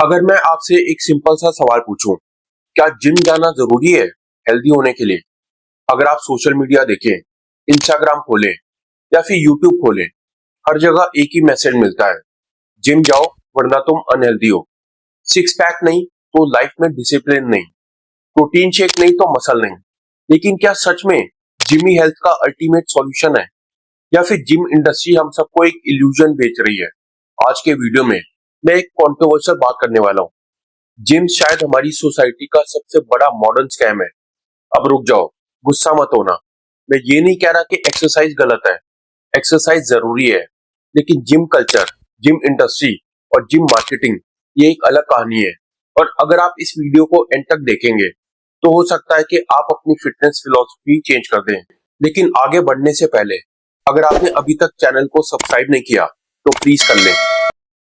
अगर मैं आपसे एक सिंपल सा सवाल पूछूं, क्या जिम जाना जरूरी है हेल्दी होने के लिए? अगर आप सोशल मीडिया देखें, इंस्टाग्राम खोलें या फिर यूट्यूब खोलें, हर जगह एक ही मैसेज मिलता है, जिम जाओ वरना तुम अनहेल्दी हो। सिक्स पैक नहीं तो लाइफ में डिसिप्लिन नहीं, प्रोटीन शेक नहीं तो मसल नहीं। लेकिन क्या सच में जिम ही हेल्थ का अल्टीमेट सॉल्यूशन है, या फिर जिम इंडस्ट्री हम सबको एक इल्यूजन बेच रही है? आज के वीडियो में मैं एक कॉन्ट्रोवर्शियल बात करने वाला हूँ। जिम शायद हमारी सोसाइटी का सबसे बड़ा मॉडर्न स्कैम है। अब रुक जाओ, गुस्सा मत होना। मैं ये नहीं कह रहा कि एक्सरसाइज गलत है, एक्सरसाइज जरूरी है। लेकिन जिम कल्चर, जिम इंडस्ट्री और जिम मार्केटिंग ये एक अलग कहानी है। और अगर आप इस वीडियो को एंड तक देखेंगे तो हो सकता है कि आप अपनी फिटनेस फिलॉसफी चेंज कर दें। लेकिन आगे बढ़ने से पहले अगर आपने अभी तक चैनल को सब्सक्राइब नहीं किया तो प्लीज कर लें।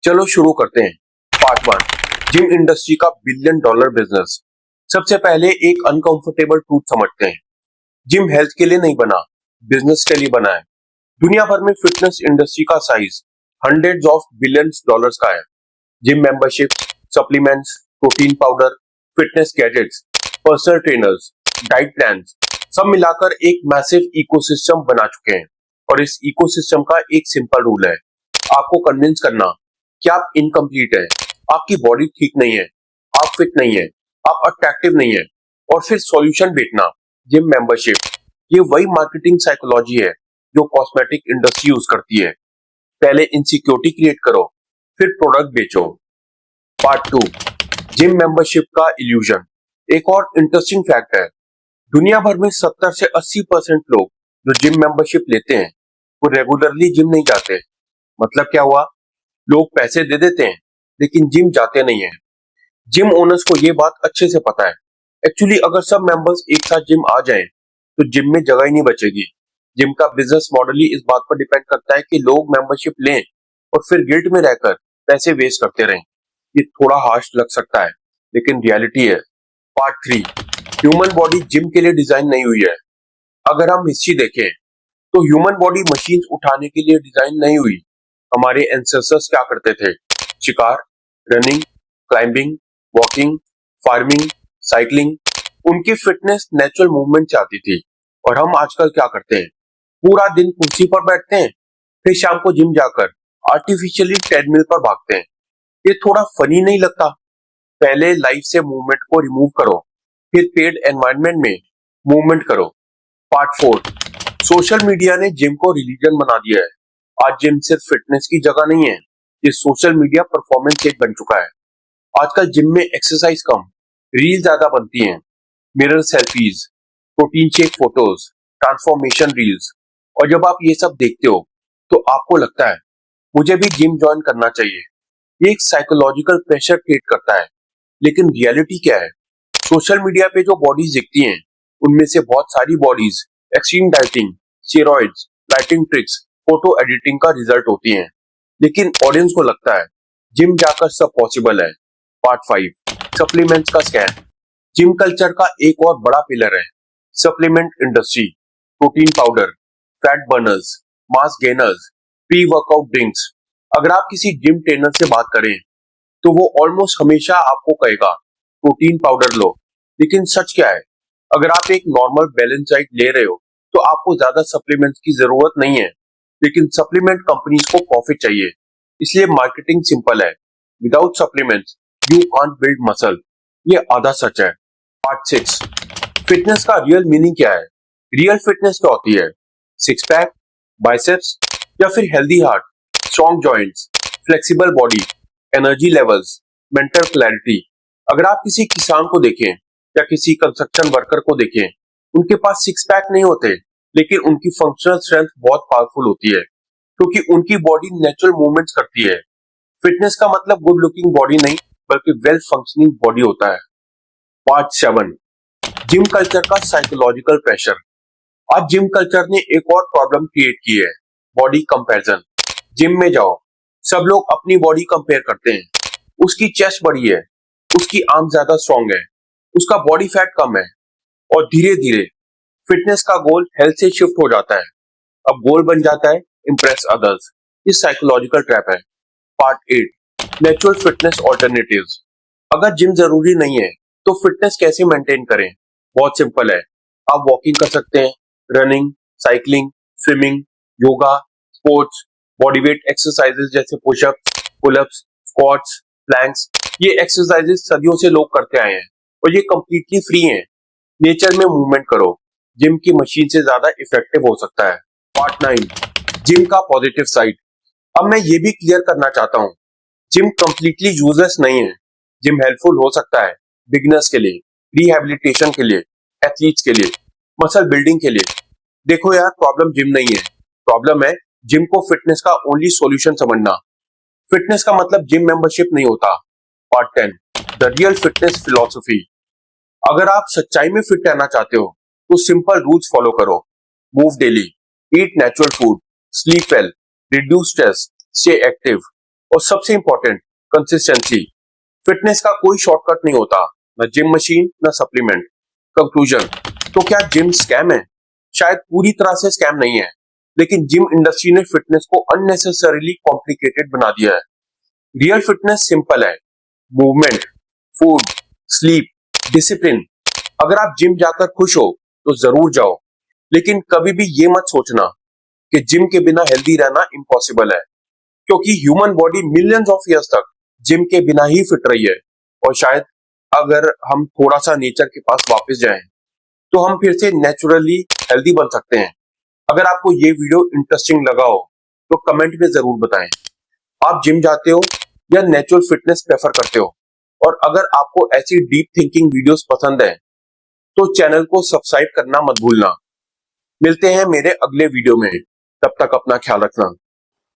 चलो शुरू करते हैं। पार्ट 1, जिम इंडस्ट्री का बिलियन डॉलर बिजनेस। सबसे पहले एक अनकंफर्टेबल ट्रूथ समझते हैं। जिम हेल्थ के लिए नहीं बना, बिजनेस के लिए बना है। दुनिया भर में फिटनेस इंडस्ट्री का size hundreds of billions dollars का है। Gym membership, supplements, protein powder, fitness gadgets, personal trainers, diet plans, सब मिलाकर एक मैसिव इकोसिस्टम बना चुके हैं। और इस इकोसिस्टम का एक सिंपल रूल है, आपको कन्विंस करना कि आप इनकम्प्लीट है, आपकी बॉडी ठीक नहीं है, आप फिट नहीं है, आप अट्रैक्टिव नहीं है, और फिर सॉल्यूशन बेचना, जिम मेंबरशिप। ये वही मार्केटिंग साइकोलॉजी है जो कॉस्मेटिक इंडस्ट्री यूज करती है। पहले इनसिक्योरिटी क्रिएट करो, फिर प्रोडक्ट बेचो। पार्ट 2, जिम मेंबरशिप का इल्यूजन। एक और इंटरेस्टिंग फैक्ट है, दुनिया भर में 70 से 80% लोग जो जिम मेंबरशिप लेते हैं वो रेगुलरली जिम नहीं जाते। मतलब क्या हुआ? लोग पैसे दे देते हैं लेकिन जिम जाते नहीं है। जिम ओनर्स को ये बात अच्छे से पता है। एक्चुअली अगर सब मेंबर्स एक साथ जिम आ जाएं तो जिम में जगह ही नहीं बचेगी। जिम का बिजनेस मॉडल ही इस बात पर डिपेंड करता है कि लोग मेंबरशिप लें और फिर गिल्ट में रहकर पैसे वेस्ट करते रहें। ये थोड़ा हार्श लग सकता है लेकिन रियलिटी है। पार्ट 3, ह्यूमन बॉडी जिम के लिए डिजाइन नहीं हुई है। अगर हम हिस्ट्री देखें तो ह्यूमन बॉडी मशीन्स उठाने के लिए डिजाइन नहीं हुई। हमारे एंसेस्टर्स क्या करते थे? शिकार, running, climbing, walking, farming, cycling. उनकी फिटनेस नेचुरल मूवमेंट से आती थी। और हम आजकल क्या करते हैं? पूरा दिन कुर्सी पर बैठते हैं, फिर शाम को जिम जाकर आर्टिफिशियली ट्रेडमिल पर भागते हैं। ये थोड़ा फनी नहीं लगता? पहले लाइफ से मूवमेंट को रिमूव करो, फिर पेड एनवायरनमेंट में मूवमेंट करो। पार्ट 4, सोशल मीडिया ने जिम को रिलीजन बना दिया है। आज जिम सिर्फ फिटनेस की जगह नहीं है, ये सोशल मीडिया परफॉर्मेंस एक बन चुका है। आजकल जिम में एक्सरसाइज कम, रील ज्यादा बनती हैं। Mirror selfies, protein shake photos, transformation reels. और जब आप ये सब देखते हो तो आपको लगता है मुझे भी जिम ज्वाइन करना चाहिए। ये एक साइकोलॉजिकल प्रेशर क्रिएट करता है। लेकिन रियलिटी क्या है? सोशल मीडिया पे जो बॉडीज दिखती हैं उनमें से बहुत सारी bodies extreme dieting, steroids, lighting tricks, photo editing का रिजल्ट होती हैं। लेकिन ऑडियंस को लगता है जिम जाकर सब पॉसिबल है। पार्ट 5, सप्लीमेंट्स का स्कैम। जिम कल्चर का एक और बड़ा पिलर है supplement industry. Protein powder, fat Berners, मास गेनर्स, प्री वर्कआउट ड्रिंक्स। अगर आप किसी जिम ट्रेनर से बात करें तो वो ऑलमोस्ट हमेशा आपको कहेगा प्रोटीन पाउडर लो। लेकिन सच क्या है? अगर आप एक नॉर्मल बैलेंस डाइट ले रहे हो तो आपको ज्यादा सप्लीमेंट्स की जरूरत नहीं है। लेकिन सप्लीमेंट कंपनीज को प्रॉफिट चाहिए, इसलिए मार्केटिंग सिंपल है, without supplements you can't build muscle. ये आधा सच है। पार्ट 6, फिटनेस का रियल मीनिंग क्या है? रियल फिटनेस क्या होती है? सिक्स पैक, बाइसेप्स, या फिर healthy heart, strong joints, flexible body, energy levels, mental clarity. अगर आप किसी किसान को देखें या किसी कंस्ट्रक्शन वर्कर को देखें, उनके पास सिक्स पैक नहीं होते, लेकिन उनकी फंक्शनल स्ट्रेंथ बहुत पावरफुल होती है क्योंकि उनकी बॉडी नेचुरल मूवमेंट्स करती है। फिटनेस का मतलब गुड लुकिंग बॉडी नहीं बल्कि वेल फंक्शनिंग बॉडी होता है। पार्ट 7, जिम कल्चर का साइकोलॉजिकल प्रेशर। आज जिम कल्चर ने एक और प्रॉब्लम क्रिएट की है, बॉडी कंपैरिजन। जिम में जाओ, सब लोग अपनी बॉडी कंपेयर करते हैं। उसकी चेस्ट बड़ी है, उसकी आर्म ज्यादा स्ट्रॉन्ग है, उसका बॉडी फैट कम है। और धीरे धीरे फिटनेस का गोल हेल्थ से शिफ्ट हो जाता है। अब गोल बन जाता है इम्प्रेस अदर्स। ये साइकोलॉजिकल ट्रैप है। Part 8, natural fitness alternatives. अगर जिम जरूरी नहीं है तो फिटनेस कैसे मेंटेन करें? बहुत सिंपल है। आप वॉकिंग कर सकते हैं, running, cycling, swimming, yoga, sports, body weight exercises जैसे पुशअप्स, पुलअप्स, स्क्वाट्स, प्लैंक्स। ये एक्सरसाइजेस सदियों से लोग करते आए हैं और ये कंप्लीटली फ्री हैं। नेचर में मूवमेंट करो, जिम की मशीन से ज्यादा इफेक्टिव हो सकता है। पार्ट 9, जिम का पॉजिटिव साइड। अब मैं ये भी क्लियर करना चाहता हूँ, जिम कंप्लीटली यूजलेस नहीं है। जिम हेल्पफुल हो सकता है बिगिनर्स के लिए, रिहैबिलिटेशन के लिए, एथलीट्स के लिए, मसल बिल्डिंग के लिए। देखो यार, प्रॉब्लम जिम नहीं है, प्रॉब्लम है जिम को फिटनेस का ओनली सॉल्यूशन समझना। फिटनेस का मतलब जिम मेंबरशिप नहीं होता। Part 10, the real fitness philosophy. अगर आप सच्चाई में फिट रहना चाहते हो तो सिंपल रूल्स फॉलो करो। Move daily, eat natural food, sleep well, reduce stress, stay active और सबसे इंपॉर्टेंट, कंसिस्टेंसी। फिटनेस का कोई शॉर्टकट नहीं होता, न जिम मशीन न सप्लीमेंट। कंक्लूजन, तो क्या जिम स्कैम है? शायद पूरी तरह से स्कैम नहीं है, लेकिन जिम इंडस्ट्री ने फिटनेस को अननेसेसरीली कॉम्प्लिकेटेड बना दिया है। रियल फिटनेस सिंपल है, मूवमेंट, फूड, स्लीप, डिसिप्लिन। अगर आप जिम जाकर खुश हो तो जरूर जाओ, लेकिन कभी भी ये मत सोचना कि जिम के बिना हेल्दी रहना इम्पॉसिबल है, क्योंकि human body millions of years तक जिम के बिना ही फिट रही है। और शायद अगर हम थोड़ा सा नेचर के पास वापस जाएं तो हम फिर से नेचुरली हेल्दी बन सकते हैं। अगर आपको ये वीडियो इंटरेस्टिंग लगा हो तो कमेंट में जरूर बताएं। आप जिम जाते हो या नेचुरल फिटनेस प्रेफर करते हो? और अगर आपको ऐसी डीप थिंकिंग वीडियोस पसंद है तो चैनल को सब्सक्राइब करना मत भूलना। मिलते हैं मेरे अगले वीडियो में, तब तक अपना ख्याल रखना।